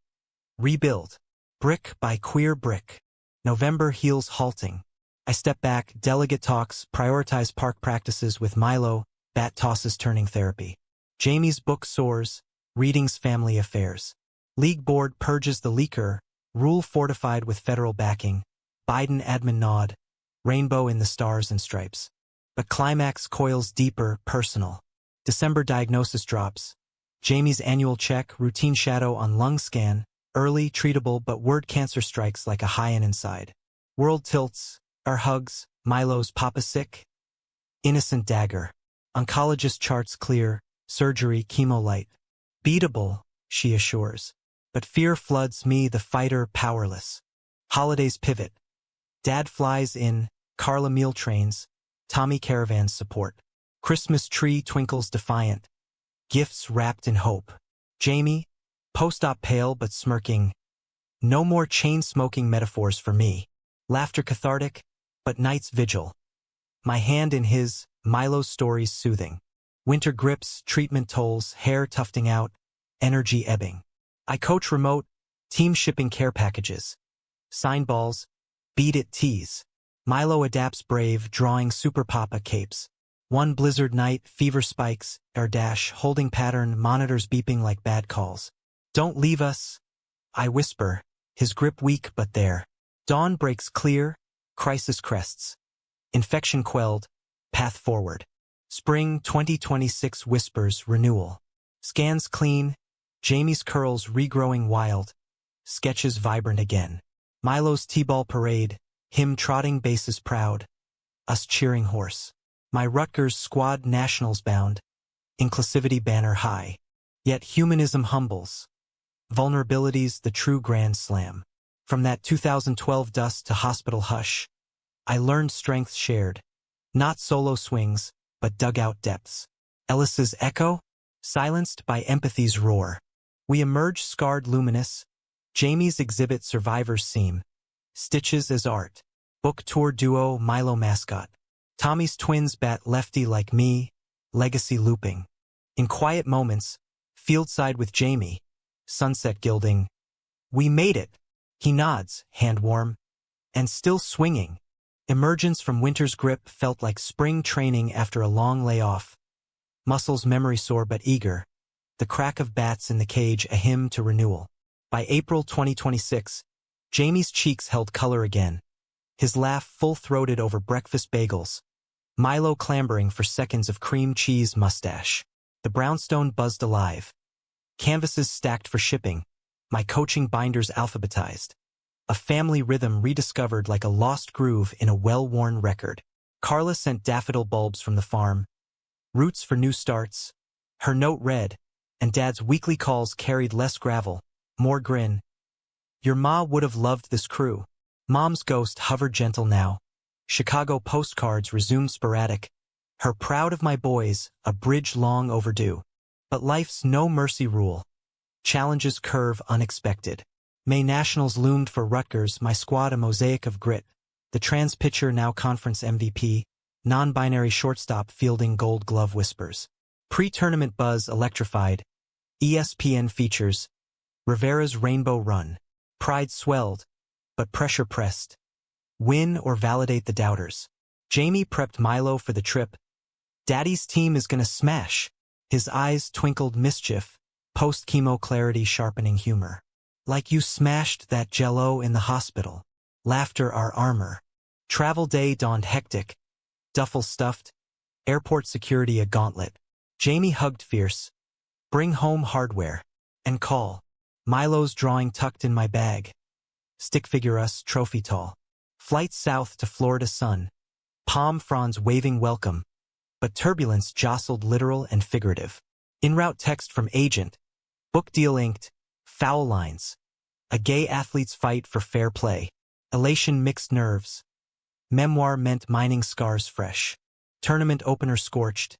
Rebuild. Brick by queer brick. November heals halting. I step back, delegate talks, prioritize park practices with Milo, bat tosses turning therapy. Jamie's book soars, readings family affairs. League board purges the leaker, rule fortified with federal backing. Biden admin nod, rainbow in the stars and stripes. But climax coils deeper, personal. December diagnosis drops. Jamie's annual check, routine shadow on lung scan, early, treatable, but word cancer strikes like a high-end inside. World tilts, our hugs, Milo's papa sick. Innocent dagger. Oncologist charts clear, surgery, chemo light. Beatable, she assures. But fear floods me, the fighter, powerless. Holidays pivot. Dad flies in, Carla meal trains, Tommy caravans support. Christmas tree twinkles defiant. Gifts wrapped in hope. Jamie, post-op pale but smirking. No more chain-smoking metaphors for me. Laughter cathartic, but night's vigil. My hand in his, Milo's stories soothing. Winter grips, treatment tolls, hair tufting out, energy ebbing. I coach remote, team shipping care packages. Sign balls, beat it tease. Milo adapts brave, drawing super papa capes. One blizzard night, fever spikes, air dash, holding pattern, monitors beeping like bad calls. Don't leave us, I whisper, his grip weak but there. Dawn breaks clear, crisis crests. Infection quelled, path forward. Spring 2026 whispers renewal. Scans clean, Jamie's curls regrowing wild. Sketches vibrant again. Milo's T-ball parade, him trotting bases proud. Us cheering horse. My Rutgers squad nationals bound. Inclusivity banner high. Yet humanism humbles. Vulnerability's the true grand slam. From that 2012 dust to hospital hush, I learned strength shared. Not solo swings, but dugout depths. Ellis's echo, silenced by empathy's roar. We emerge scarred luminous. Jamie's exhibit survivor's seam. Stitches as art. Book tour duo Milo mascot. Tommy's twins bat lefty like me, legacy looping. In quiet moments, fieldside with Jamie, sunset gilding. We made it. He nods, hand warm, and still swinging. Emergence from winter's grip felt like spring training after a long layoff. Muscles memory sore but eager. The crack of bats in the cage a hymn to renewal. By April 2026, Jamie's cheeks held color again. His laugh full-throated over breakfast bagels. Milo clambering for seconds of cream cheese mustache. The brownstone buzzed alive. Canvases stacked for shipping. My coaching binders alphabetized. A family rhythm rediscovered like a lost groove in a well-worn record. Carla sent daffodil bulbs from the farm. Roots for new starts. Her note read, and Dad's weekly calls carried less gravel, more grin. Your ma would have loved this crew. Mom's ghost hovered gentle now. Chicago postcards resumed sporadic. Her proud of my boys, a bridge long overdue. But life's no mercy rule. Challenges curve unexpected. May Nationals loomed for Rutgers, my squad a mosaic of grit. The trans pitcher now conference MVP. Non-binary shortstop fielding Gold Glove whispers. Pre-tournament buzz electrified. ESPN features, Rivera's rainbow run. Pride swelled, but pressure pressed. Win or validate the doubters. Jamie prepped Milo for the trip. Daddy's team is gonna smash. His eyes twinkled mischief, post-chemo clarity sharpening humor. Like you smashed that jello in the hospital. Laughter our armor. Travel day dawned hectic. Duffel stuffed. Airport security a gauntlet. Jamie hugged fierce. Bring home hardware. And call. Milo's drawing tucked in my bag. Stick figure us trophy tall. Flight south to Florida sun. Palm fronds waving welcome. But turbulence jostled literal and figurative. En route text from agent. Book deal inked. Foul lines. A gay athlete's fight for fair play. Elation mixed nerves. Memoir meant mining scars fresh. Tournament opener scorched.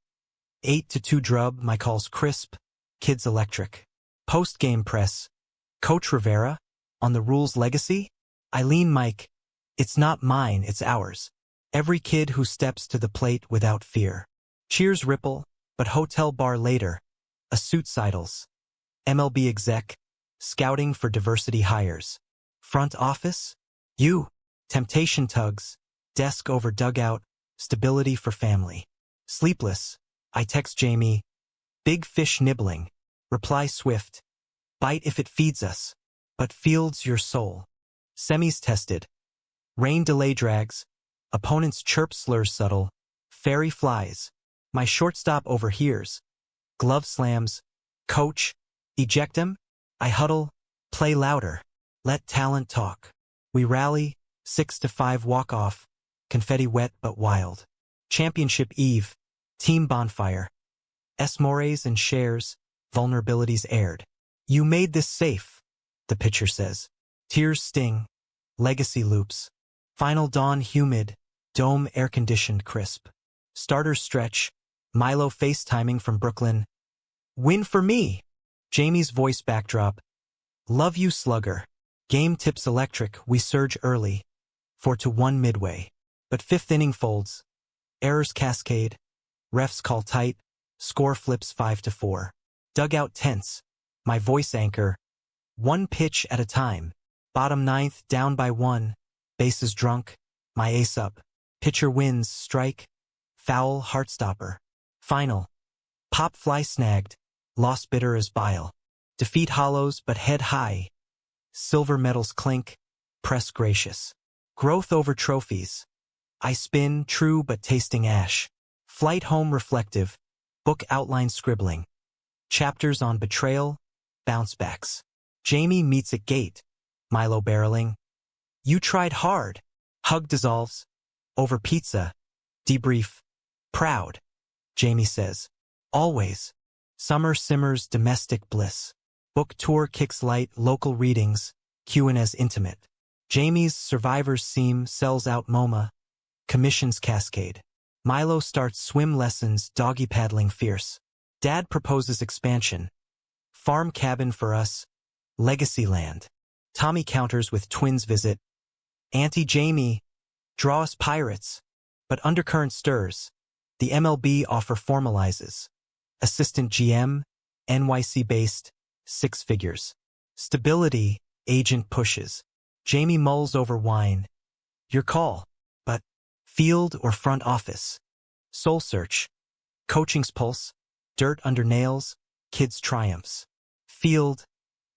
8-2 drub, my calls crisp. Kids electric. Post-game press. Coach Rivera? On the rules legacy? Eileen Mike. It's not mine, it's ours. Every kid who steps to the plate without fear. Cheers ripple, but hotel bar later. A suit sidles. MLB exec. Scouting for diversity hires. Front office? You. Temptation tugs. Desk over dugout. Stability for family. Sleepless. I text Jamie. Big fish nibbling. Reply swift. Bite if it feeds us. But fields your soul. Semis tested. Rain delay drags. Opponent's chirp slurs subtle. Fairy flies. My shortstop overhears. Glove slams. Coach. Eject him. I huddle. Play louder. Let talent talk. We rally. 6-5 walk-off. Confetti wet but wild. Championship eve. Team bonfire. Esmores and shares. Vulnerabilities aired. You made this safe, the pitcher says. Tears sting. Legacy loops. Final dawn humid. Dome air-conditioned crisp. Starters stretch. Milo FaceTiming from Brooklyn. Win for me. Jamie's voice backdrop. Love you slugger. Game tips electric, we surge early. 4-1 midway. But fifth inning folds. Errors cascade. Refs call tight. Score flips 5-4. Dugout tense. My voice anchor. One pitch at a time. Bottom ninth, down by one. Bases drunk. My ace up. Pitcher wins, strike. Foul, heartstopper. Final. Pop fly snagged. Loss bitter as bile. Defeat hollows but head high. Silver medals clink. Press gracious. Growth over trophies. I spin, true but tasting ash. Flight home reflective. Book outline scribbling. Chapters on betrayal. Bounce backs. Jamie meets at gate. Milo barreling. You tried hard. Hug dissolves. Over pizza. Debrief. Proud. Jamie says. Always. Summer simmers domestic bliss. Book tour kicks light local readings. Q&A's intimate. Jamie's survivors seam sells out MoMA. Commissions cascade. Milo starts swim lessons doggy paddling fierce. Dad proposes expansion. Farm cabin for us. Legacy land. Tommy counters with twins visit. Auntie Jamie. Draw us pirates. But undercurrent stirs. The MLB offer formalizes. Assistant GM. NYC-based. 6 figures. Stability. Agent pushes. Jamie mulls over wine. Your call. But field or front office. Soul search. Coaching's pulse. Dirt under nails. Kids' triumphs. Field.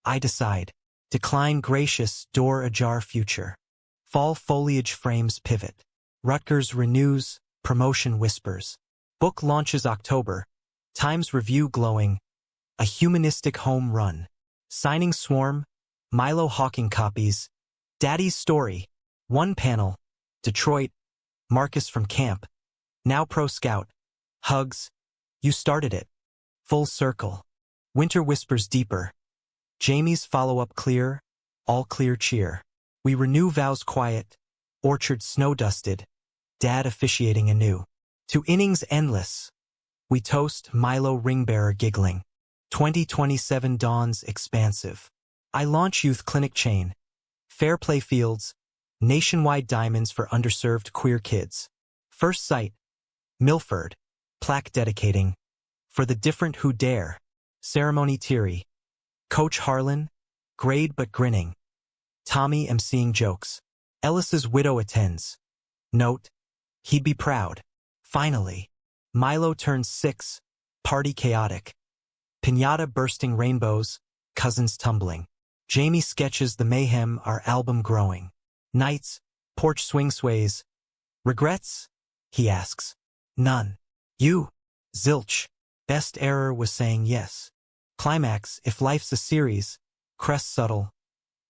I decide. Decline gracious, door ajar future. Fall foliage frames pivot. Rutgers renews, promotion whispers. Book launches October. Times Review glowing. A humanistic home run. Signing swarm. Milo hawking copies. Daddy's story. One panel. Detroit. Marcus from camp. Now pro scout. Hugs. You started it. Full circle. Winter whispers deeper. Jamie's follow-up clear. All clear cheer. We renew vows quiet. Orchard snow-dusted. Dad officiating anew. 2 innings endless. We toast Milo ringbearer giggling. 2027 dawns expansive. I launch youth clinic chain. Fair play fields. Nationwide diamonds for underserved queer kids. First sight. Milford. Plaque dedicating. For the different who dare. Ceremony teary. Coach Harlan. grayed but grinning. Tommy emceeing jokes. Ellis's widow attends. Note, he'd be proud. Finally. Milo turns 6, party chaotic. Piñata bursting rainbows, cousins tumbling. Jamie sketches the mayhem, our album growing. Nights, porch swing sways. Regrets? He asks. None. You? Zilch. Best error was saying yes. Climax, if life's a series. Crest subtle.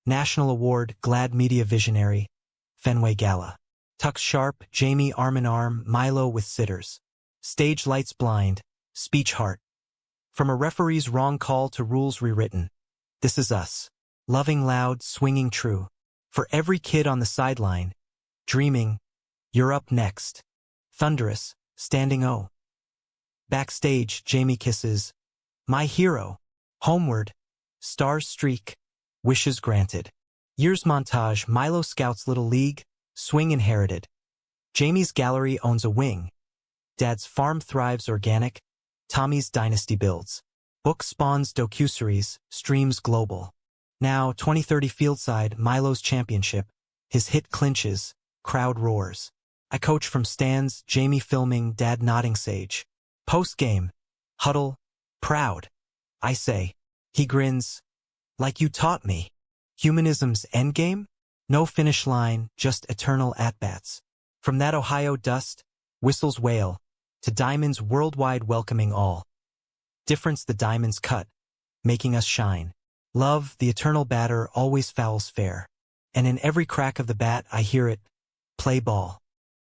National Award, Glad Media Visionary. Fenway Gala. Tux sharp, Jamie arm in arm, Milo with sitters. Stage lights blind, speech heart. From a referee's wrong call to rules rewritten. This is us. Loving loud, swinging true. For every kid on the sideline. Dreaming. You're up next. Thunderous, standing O. Backstage, Jamie kisses. My hero. Homeward. Stars streak. Wishes granted. Years montage, Milo scouts Little League. Swing inherited. Jamie's gallery owns a wing. Dad's farm thrives organic. Tommy's dynasty builds. Book spawns docuseries, streams global. Now 2030 fieldside, Milo's championship. His hit clinches, crowd roars. I coach from stands, Jamie filming, Dad nodding sage. Post-game. Huddle. Proud. I say. He grins. Like you taught me. Humanism's endgame? No finish line, just eternal at-bats. From that Ohio dust, whistles wail, to diamonds worldwide welcoming all. Difference the diamonds cut, making us shine. Love, the eternal batter, always fouls fair. And in every crack of the bat I hear it, play ball.